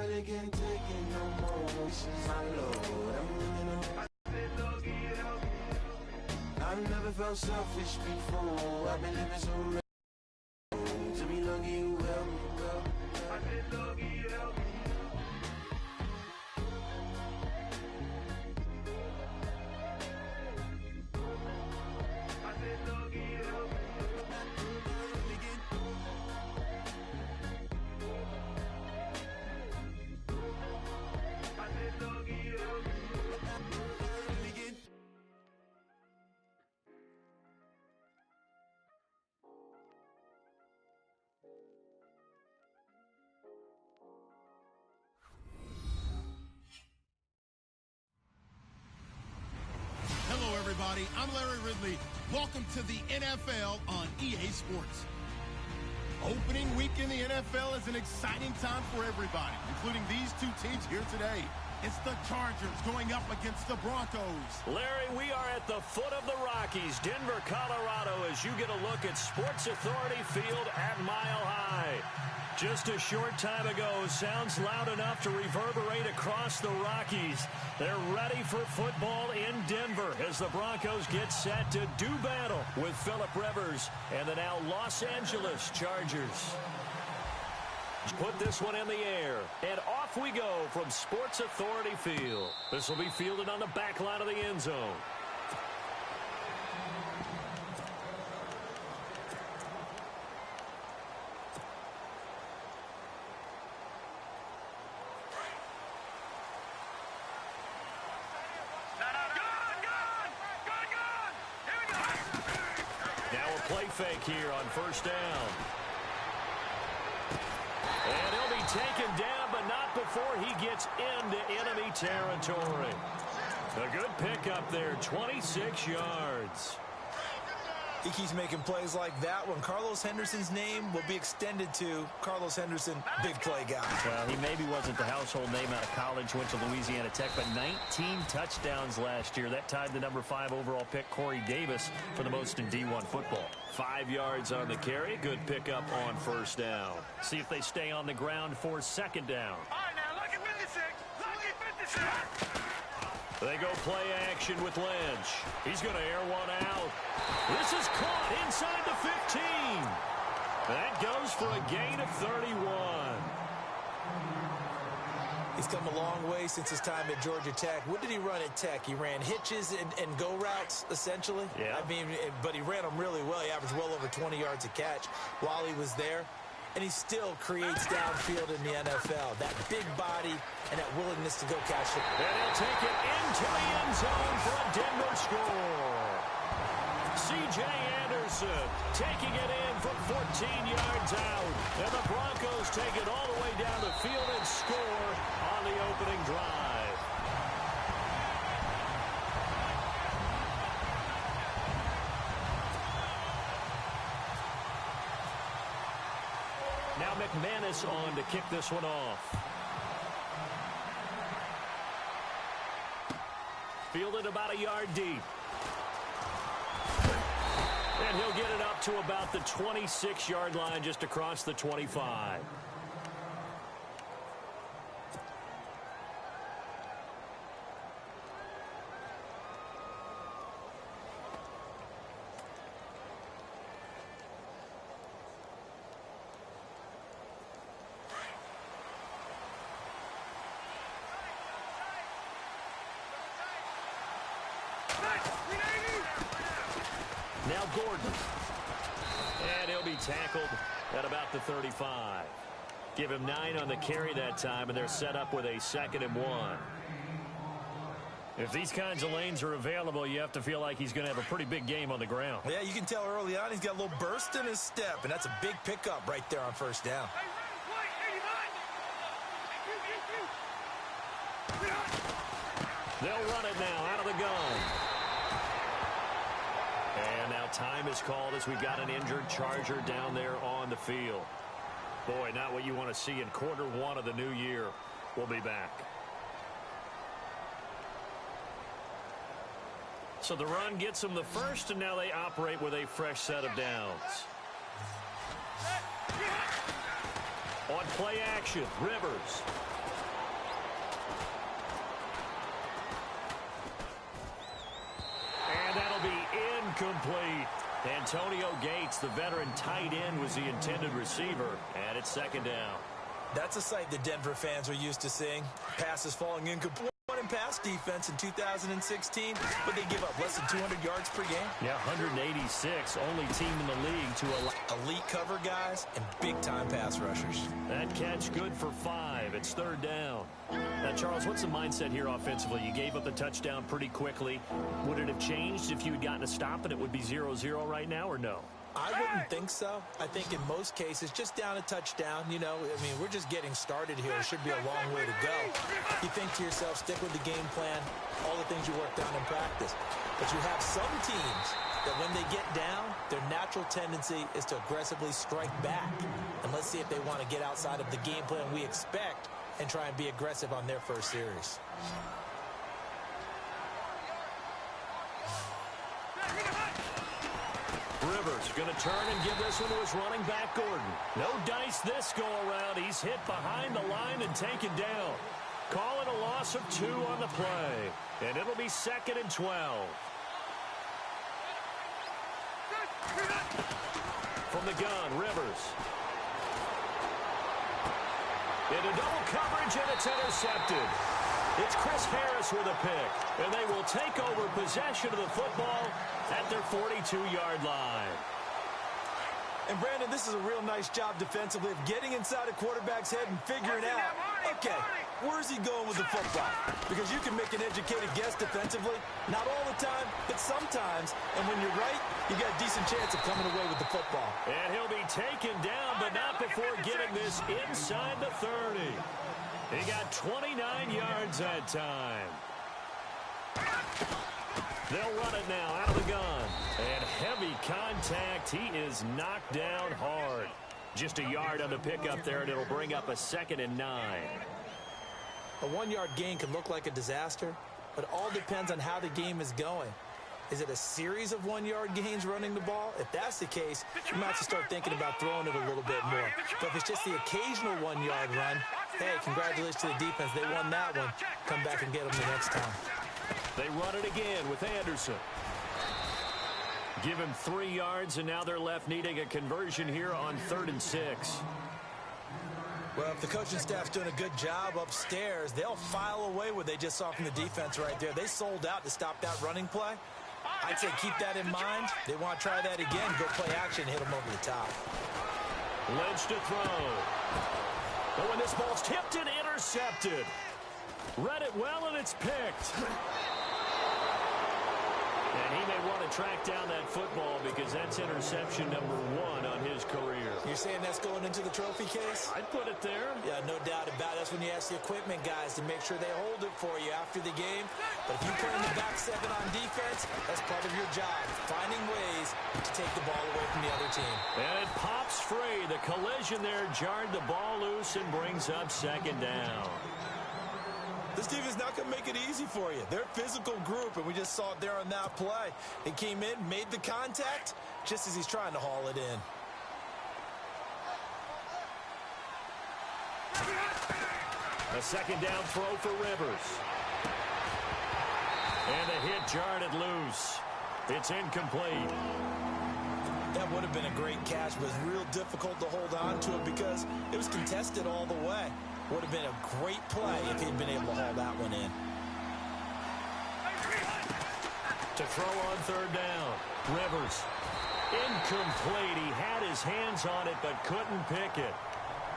really can't take it no more. She's my Lord, I'm ringing up. I've never felt selfish before. I've been living so real. To be lucky you helped me, girl. I've been lucky you helped me. I've been lucky you helped me. Hello, everybody. I'm Larry Ridley. Welcome to the NFL on EA Sports. Opening week in the NFL is an exciting time for everybody, including these two teams here today. It's the Chargers going up against the Broncos. Larry, we are at the foot of the Rockies, Denver, Colorado, as you get a look at Sports Authority Field at Mile High. Just a short time ago, sounds loud enough to reverberate across the Rockies. They're ready for football in Denver as the Broncos get set to do battle with Phillip Rivers and the now Los Angeles Chargers. Put this one in the air, and off we go from Sports Authority Field. This will be fielded on the back line of the end zone. Play fake here on first down. And he'll be taken down, but not before he gets into enemy territory. A good pickup there, 26 yards. He keeps making plays like that when Carlos Henderson's name will be extended to Carlos Henderson, big play guy. Well, he maybe wasn't the household name out of college, went to Louisiana Tech, but 19 touchdowns last year. That tied the number 5 overall pick, Corey Davis, for the most in D1 football. 5 yards on the carry. Good pickup on first down. See if they stay on the ground for second down. All right, now, look at 56. Look at 56. They go play action with Lynch. He's going to air one out. This is caught inside the 15. That goes for a gain of 31. He's come a long way since his time at Georgia Tech. What did he run at Tech? He ran hitches and go routes, essentially. Yeah. I mean, but he ran them really well. He averaged well over 20 yards a catch while he was there. And he still creates downfield in the NFL. That big body and that willingness to go catch it. And he'll take it into the end zone for a Denver score. C.J. Anderson taking it in from 14 yards out. And the Broncos take it all the way down the field and score on the opening drive. Now McManus on to kick this one off. Fielded about a yard deep. And he'll get it up to about the 26-yard line, just across the 25. Now Gordon. And he'll be tackled at about the 35. Give him 9 on the carry that time, and they're set up with a 2nd and 1. If these kinds of lanes are available, you have to feel like he's going to have a pretty big game on the ground. Yeah, you can tell early on he's got a little burst in his step, and that's a big pickup right there on first down. They'll run it now out of the gun. And now time is called as we've got an injured Charger down there on the field. Boy, not what you want to see in quarter 1 of the new year. We'll be back. So the run gets them the first, and now they operate with a fresh set of downs. On play action, Rivers. Antonio Gates, the veteran tight end, was the intended receiver, and it's second down. That's a sight that Denver fans are used to seeing. Passes falling incomplete. In pass defense in 2016, but they give up less than 200 yards per game. Yeah, 186, only team in the league to allow elite cover guys and big-time pass rushers. That catch good for 5. It's third down. Now, Charles, what's the mindset here offensively? You gave up the touchdown pretty quickly. Would it have changed if you had gotten a stop and it would be 0-0 right now, or no? I wouldn't think so. I think in most cases, just down a touchdown, you know, I mean, we're just getting started here. It should be a long way to go. You think to yourself, stick with the game plan, all the things you worked on in practice. But you have some teams that when they get down, their natural tendency is to aggressively strike back. And let's see if they want to get outside of the game plan we expect and try and be aggressive on their first series. Rivers going to turn and give this one to his running back, Gordon. No dice this go around. He's hit behind the line and taken down. Calling a loss of 2 on the play. And it'll be 2nd and 12. From the gun, Rivers. Into double coverage, and it's intercepted. It's Chris Harris with a pick, and they will take over possession of the football at their 42-yard line. And, Brandon, this is a real nice job defensively of getting inside a quarterback's head and figuring out, okay, where's he going with the football? Because you can make an educated guess defensively, not all the time, but sometimes. And when you're right, you got a decent chance of coming away with the football. And he'll be taken down, but not before getting this inside the 30. He got 29 yards that time. They'll run it now out of the gun. And heavy contact. He is knocked down hard. Just a yard on the pickup there, and it'll bring up a 2nd and 9. A 1-yard gain can look like a disaster, but it all depends on how the game is going. Is it a series of 1-yard gains running the ball? If that's the case, you might have to start thinking about throwing it a little bit more. But if it's just the occasional 1-yard run, hey, congratulations to the defense. They won that one. Come back and get them the next time. They run it again with Anderson. Give him 3 yards, and now they're left needing a conversion here on 3rd and 6. Well, if the coaching staff's doing a good job upstairs, they'll file away what they just saw from the defense right there. They sold out to stop that running play. I'd say keep that in mind. They want to try that again, go play action, hit them over the top. Lynch to throw. But when this ball's tipped and intercepted. Read it well, and it's picked. And he may want to track down that football because that's interception number 1 on his career. You're saying that's going into the trophy case? I'd put it there. Yeah, no doubt about it. That's when you ask the equipment guys to make sure they hold it for you after the game. But if you play in the back 7 on defense, that's part of your job, finding ways to take the ball away from the other team. And it pops free. The collision there jarred the ball loose and brings up 2nd down. This team is not going to make it easy for you. They're a physical group, and we just saw it there on that play. He came in, made the contact, just as he's trying to haul it in. A 2nd down throw for Rivers. And the hit jarred it loose. It's incomplete. That would have been a great catch, but it was real difficult to hold on to it because it was contested all the way. Would have been a great play if he'd been able to haul that one in. To throw on 3rd down. Rivers. Incomplete. He had his hands on it but couldn't pick it.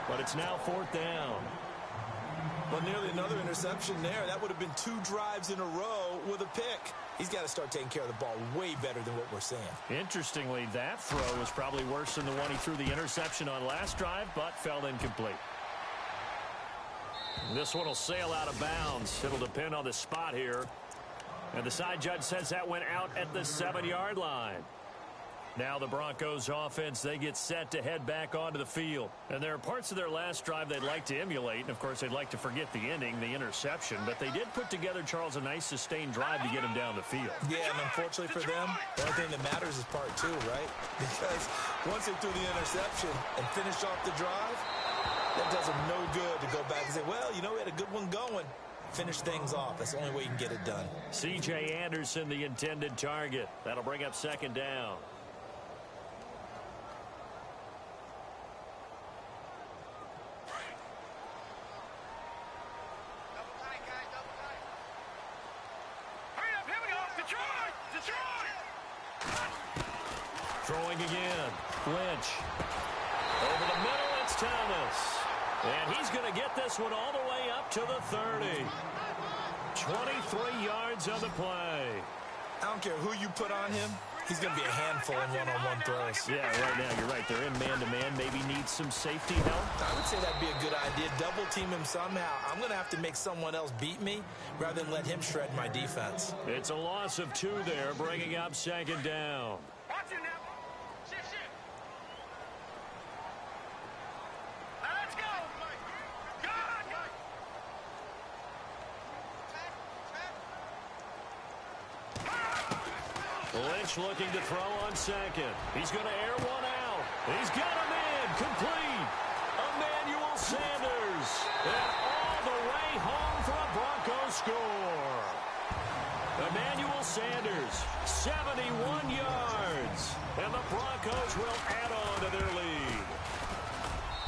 But it's now 4th down. Well, nearly another interception there. That would have been 2 drives in a row with a pick. He's got to start taking care of the ball way better than what we're seeing. Interestingly, that throw was probably worse than the one he threw the interception on last drive, but fell incomplete. This one will sail out of bounds. It'll depend on the spot here. And the side judge says that went out at the 7-yard line. Now the Broncos offense, they get set to head back onto the field. And there are parts of their last drive they'd like to emulate. And, of course, they'd like to forget the ending, the interception. But they did put together, Charles, a nice sustained drive to get him down the field. Yeah, and unfortunately for them, the only thing that matters is part 2, right? Because once they threw the interception and finished off the drive, that does them no good to go back and say, well, you know, we had a good one going. Finish things off. That's the only way you can get it done. C.J. Anderson, the intended target. That'll bring up 2nd down. Throwing again. Lynch. Over the middle, it's Thomas. And he's going to get this one all the way up to the 30. 23 yards on the play. I don't care who you put on him. He's going to be a handful in one-on-one throws. Yeah, right now you're right. They're in man-to-man. Maybe needs some safety help. I would say that'd be a good idea. Double team him somehow. I'm going to have to make someone else beat me rather than let him shred my defense. It's a loss of 2 there, bringing up second down. Watch it now. Shit. Now let's go. Go. Lynch looking to throw on second. He's going to air one out. He's got him in. Complete. Emmanuel Sanders. And all the way home for a Broncos score. Emmanuel Sanders, 71 yards. And the Broncos will add on to their lead.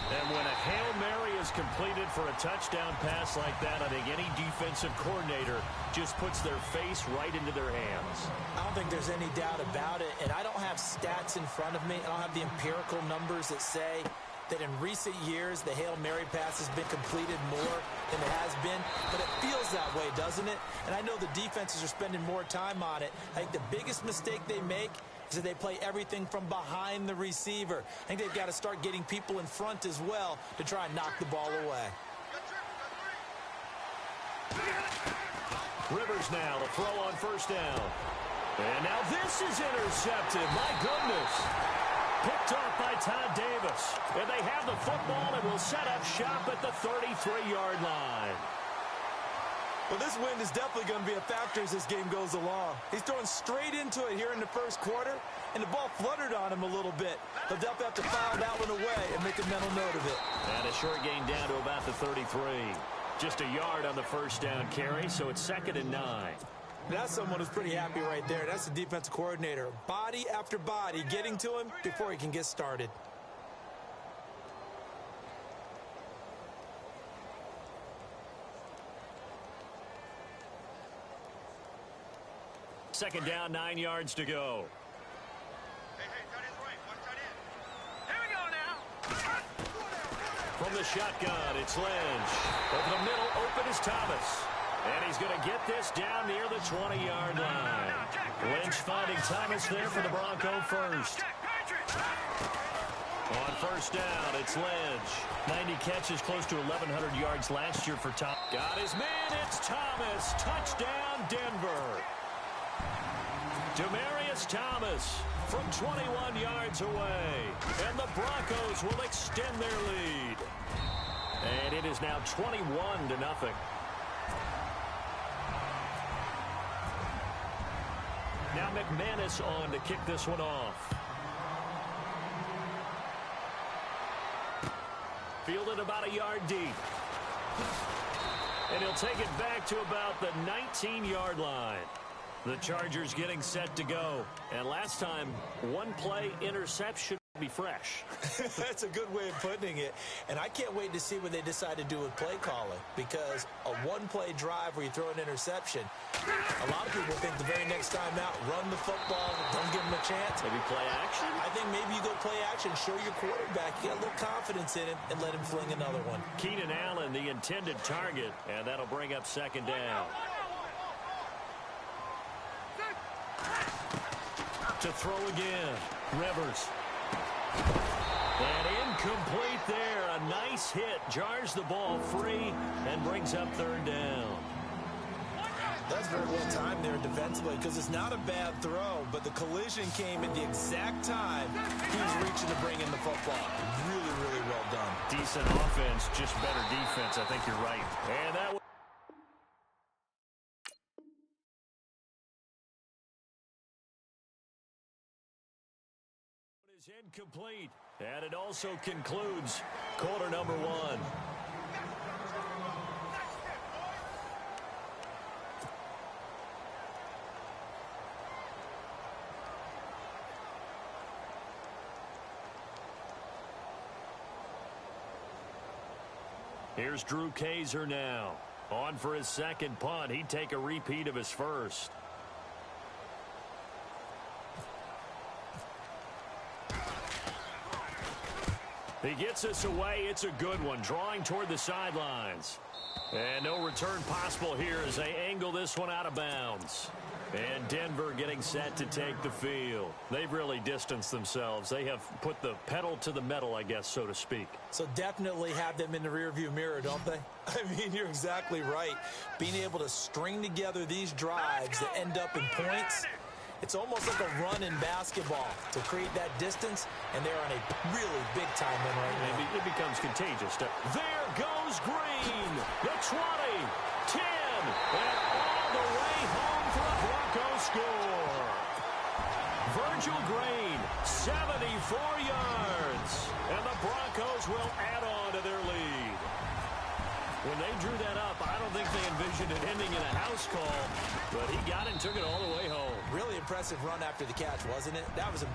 And when a Hail Mary is completed for a touchdown pass like that, I think any defensive coordinator just puts their face right into their hands. I don't think there's any doubt about it, and I don't have stats in front of me. I don't have the empirical numbers that say that in recent years the Hail Mary pass has been completed more than it has been, but it feels that way, doesn't it? And I know the defenses are spending more time on it. I think the biggest mistake they make is that they play everything from behind the receiver. I think they've got to start getting people in front as well to try and knock the ball away. Rivers now to throw on first down. And now this is intercepted. My goodness. Picked off by Todd Davis. And they have the football and will set up shop at the 33-yard line. Well, this wind is definitely going to be a factor as this game goes along. He's throwing straight into it here in the first quarter, and the ball fluttered on him a little bit. He'll definitely have to file that one away and make a mental note of it. And a short gain down to about the 33. Just a yard on the first down carry, so it's 2nd and 9. That's someone who's pretty happy right there. That's the defensive coordinator. Body after body getting to him before he can get started. Second down, 9 yards to go. Hey, tight end's right. Watch tight end. Here we go now. From the shotgun, it's Lynch. Over the middle, open is Thomas. And he's going to get this down near the 20-yard line. Lynch finding Thomas there for the Bronco first. On first down, it's Lynch. 90 catches, close to 1,100 yards last year for Thomas. Got his man, it's Thomas. Touchdown, Denver. Demaryius Thomas from 21 yards away. And the Broncos will extend their lead. And it is now 21-0. Now McManus on to kick this one off. Fielded about a yard deep. And he'll take it back to about the 19-yard line. The Chargers getting set to go. And last time, one play interception would be fresh. That's a good way of putting it. And I can't wait to see what they decide to do with play calling, because a one-play drive where you throw an interception, a lot of people think the very next time out, run the football, don't give them a chance. Maybe play action? I think maybe you go play action, show your quarterback, you got a little confidence in him, and let him fling another one. Keenan Allen, the intended target, and that'll bring up second down. To throw again, Rivers. And incomplete there. A nice hit. Jars the ball free and brings up third down. That's very well timed there defensively, because it's not a bad throw, but the collision came at the exact time he was reaching to bring in the football. Really, really well done. Decent offense, just better defense. I think you're right. And that was incomplete. And it also concludes quarter number 1. Here's Drew Kaiser now. On for his second punt. He'd take a repeat of his first. He gets this away. It's a good one, drawing toward the sidelines. And no return possible here as they angle this one out of bounds. And Denver getting set to take the field. They've really distanced themselves. They have put the pedal to the metal, I guess, so to speak. So definitely have them in the rearview mirror, don't they? I mean, you're exactly right. Being able to string together these drives that end up in points, it's almost like a run in basketball to create that distance, and they're on a really big-time win right now. It becomes contagious. There goes Green. The 20, 10, and all the way home for a Broncos score. Virgil Green, 74 yards, and the Broncos will add on to their lead. When they drew that up, I don't think they envisioned it ending in a house call, but he got it and took it all the way home. Really impressive run after the catch, wasn't it? That was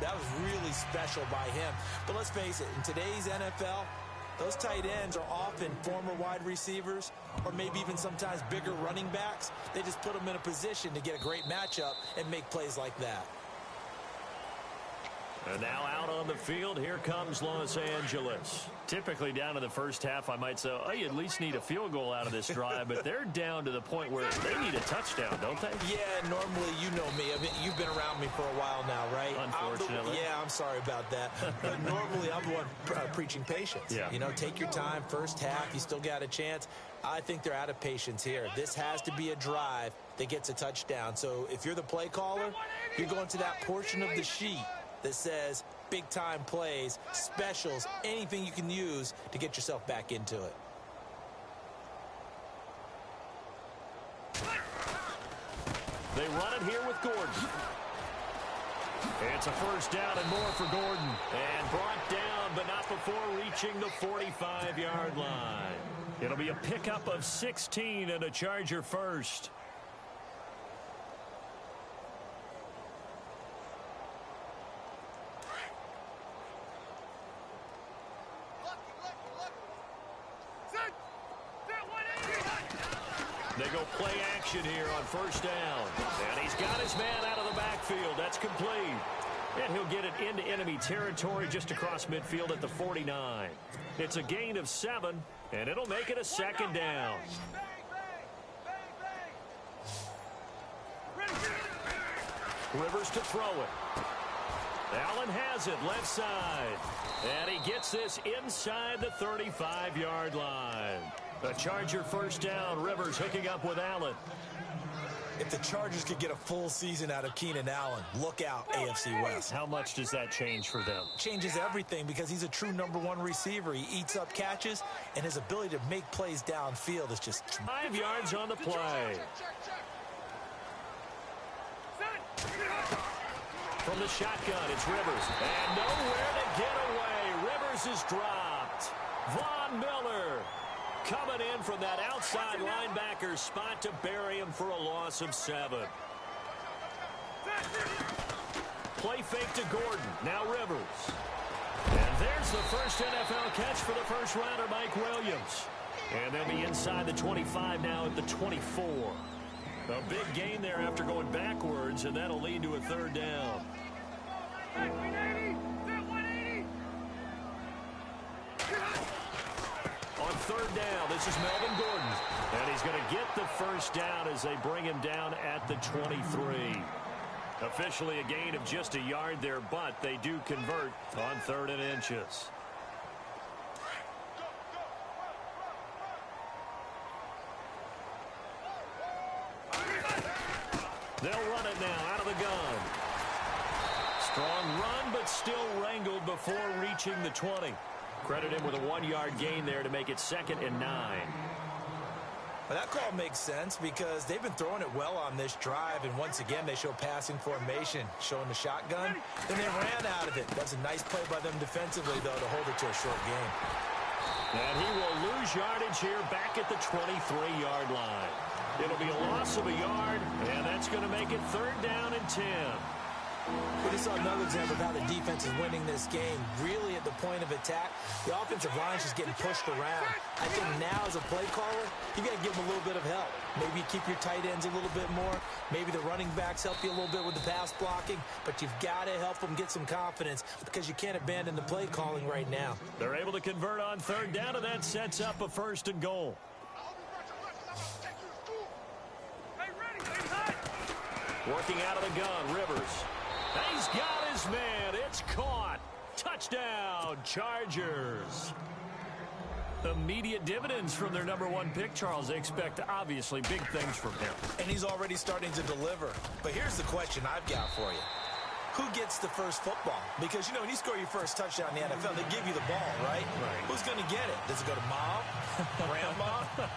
really special by him. But let's face it, in today's NFL, those tight ends are often former wide receivers or maybe even sometimes bigger running backs. They just put them in a position to get a great matchup and make plays like that. And now out on the field, here comes Los Angeles. Typically down in the first half, I might say, oh, you at least need a field goal out of this drive, but they're down to the point where they need a touchdown, don't they? Yeah, normally, you know me. I mean, you've been around me for a while now, right? Unfortunately. I'm sorry about that. But normally, I'm the one preaching patience. Yeah. You know, take your time, first half, you still got a chance. I think they're out of patience here. This has to be a drive that gets a touchdown. So if you're the play caller, you're going to that portion of the sheet that says big-time plays, specials, anything you can use to get yourself back into it. They run it here with Gordon. It's a first down and more for Gordon. And brought down, but not before reaching the 45-yard line. It'll be a pickup of 16 and a Charger first. They go play action here on first down. And he's got his man out of the backfield. That's complete. And he'll get it into enemy territory just across midfield at the 49. It's a gain of 7, and it'll make it a second down. Rivers to throw it. Allen has it left side. And he gets this inside the 35-yard line. A Charger first down. Rivers hooking up with Allen. If the Chargers could get a full season out of Keenan Allen, look out, AFC West. How much does that change for them? Changes everything because he's a true #1 receiver. He eats up catches, and his ability to make plays downfield is just... 5 yards on the play. From the shotgun, it's Rivers. And nowhere to get away. Rivers is dropped. Von Miller coming in from that outside linebacker spot to bury him for a loss of 7. Play fake to Gordon. Now Rivers. And there's the first NFL catch for the first rounder, Mike Williams. And they'll be inside the 25 now at the 24. A big gain there after going backwards, and that'll lead to a third down. On third down, this is Melvin Gordon. And he's going to get the first down as they bring him down at the 23. Officially a gain of just a yard there, but they do convert on 3rd and inches. They'll run it now out of the gun. Strong run, but still wrangled before reaching the 20. Credit him with a 1-yard gain there to make it 2nd and 9. Well, that call makes sense because they've been throwing it well on this drive, and once again they show passing formation, showing the shotgun. Then they ran out of it. That's a nice play by them defensively, though, to hold it to a short game. And he will lose yardage here back at the 23-yard line. It'll be a loss of a yard, and that's going to make it 3rd down and 10. We just saw another example of how the defense is winning this game. Really, at the point of attack, the offensive line is just getting pushed around. I think now, as a play caller, you got to give them a little bit of help. Maybe you keep your tight ends a little bit more. Maybe the running backs help you a little bit with the pass blocking. But you've got to help them get some confidence because you can't abandon the play calling right now. They're able to convert on third down, and that sets up a 1st and goal. Working out of the gun, Rivers. He's got his man. It's caught. Touchdown, Chargers. Immediate dividends from their #1 pick, Charles. They expect, obviously, big things from him. And he's already starting to deliver. But here's the question I've got for you. Who gets the first football? Because, you know, when you score your first touchdown in the NFL, they give you the ball, right? Who's going to get it? Does it go to mom? Grandma?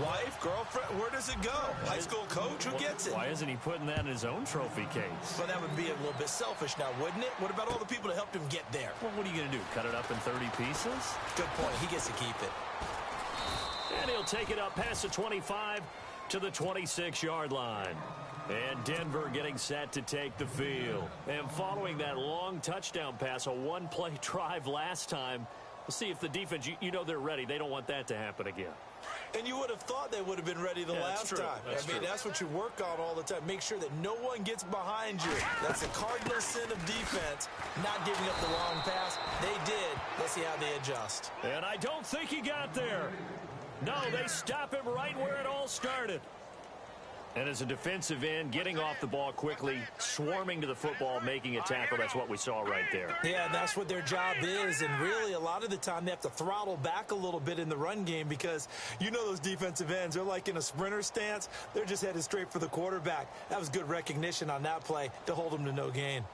Wife, girlfriend, where does it go? High school coach, who gets it? Why isn't he putting that in his own trophy case? Well, that would be a little bit selfish now, wouldn't it? What about all the people that helped him get there? Well, what are you going to do, cut it up in 30 pieces? Good point. He gets to keep it. And he'll take it up past the 25 to the 26-yard line. And Denver getting set to take the field. And following that long touchdown pass, a one-play drive last time, we'll see if the defense, you know they're ready. They don't want that to happen again. And you would have thought they would have been ready the last time. That's what you work on all the time. Make sure that no one gets behind you. That's a cardinal sin of defense, not giving up the long pass. They did. Let's see how they adjust. And I don't think he got there. No, they stop him right where it all started. And as a defensive end, getting off the ball quickly, swarming to the football, making a tackle, that's what we saw right there. Yeah, that's what their job is. And really, a lot of the time, they have to throttle back a little bit in the run game because you know those defensive ends, they're like in a sprinter stance. They're just headed straight for the quarterback. That was good recognition on that play to hold them to no gain.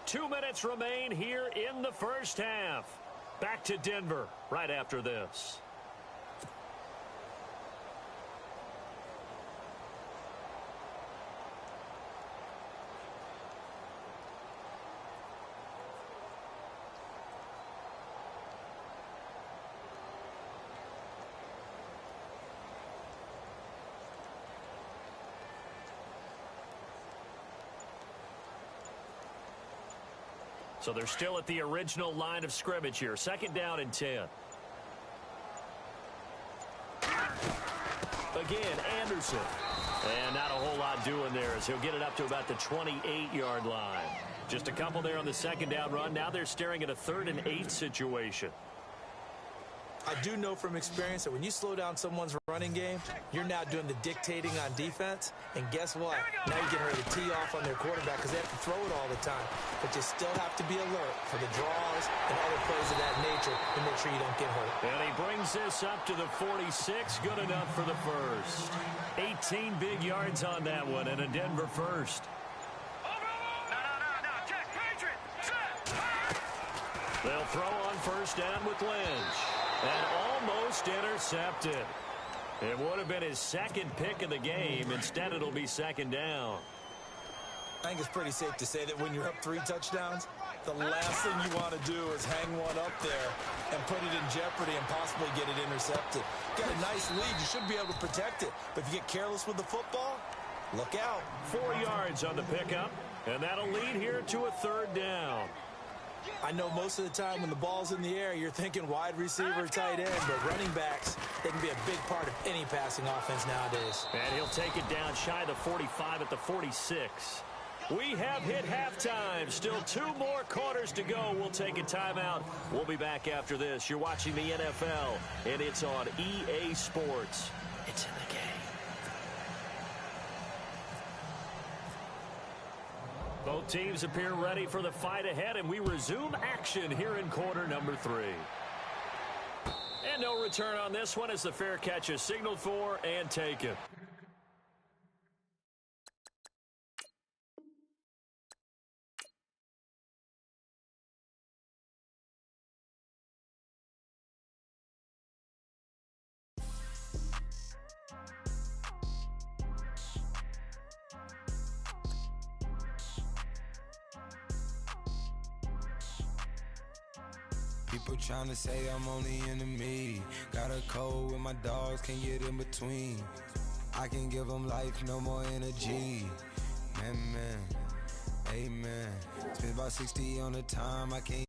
Two minutes remain here in the first half. Back to Denver right after this. So they're still at the original line of scrimmage here. 2nd down and 10. Again, Anderson. And not a whole lot doing there as he'll get it up to about the 28-yard line. Just a couple there on the 2nd down run. Now they're staring at a 3rd and 8 situation. I do know from experience that when you slow down someone's running game, you're now doing the dictating on defense. And guess what? Now you're getting ready to tee off on their quarterback because they have to throw it all the time. But you still have to be alert for the draws and other plays of that nature to make sure you don't get hurt. And he brings this up to the 46. Good enough for the first. 18 big yards on that one and a Denver first. They'll throw on 1st down with Lynch. And almost intercepted. It would have been his 2nd pick of the game. Instead, it'll be 2nd down. I think it's pretty safe to say that when you're up 3 touchdowns, the last thing you want to do is hang one up there and put it in jeopardy and possibly get it intercepted. Got a nice lead. You should be able to protect it. But if you get careless with the football, look out. 4 yards on the pickup. And that'll lead here to a 3rd down. I know most of the time when the ball's in the air, you're thinking wide receiver, tight end, but running backs, they can be a big part of any passing offense nowadays. And he'll take it down shy of the 45 at the 46. We have hit halftime. Still 2 more quarters to go. We'll take a timeout. We'll be back after this. You're watching the NFL, and it's on EA Sports. It's in the game. Both teams appear ready for the fight ahead, and we resume action here in quarter number 3. And no return on this one as the fair catch is signaled for and taken. People trying to say I'm only enemy. Got a code with my dogs, can't get in between. I can give them life, no more energy. Man, amen. Spent about 60 on the time, I can't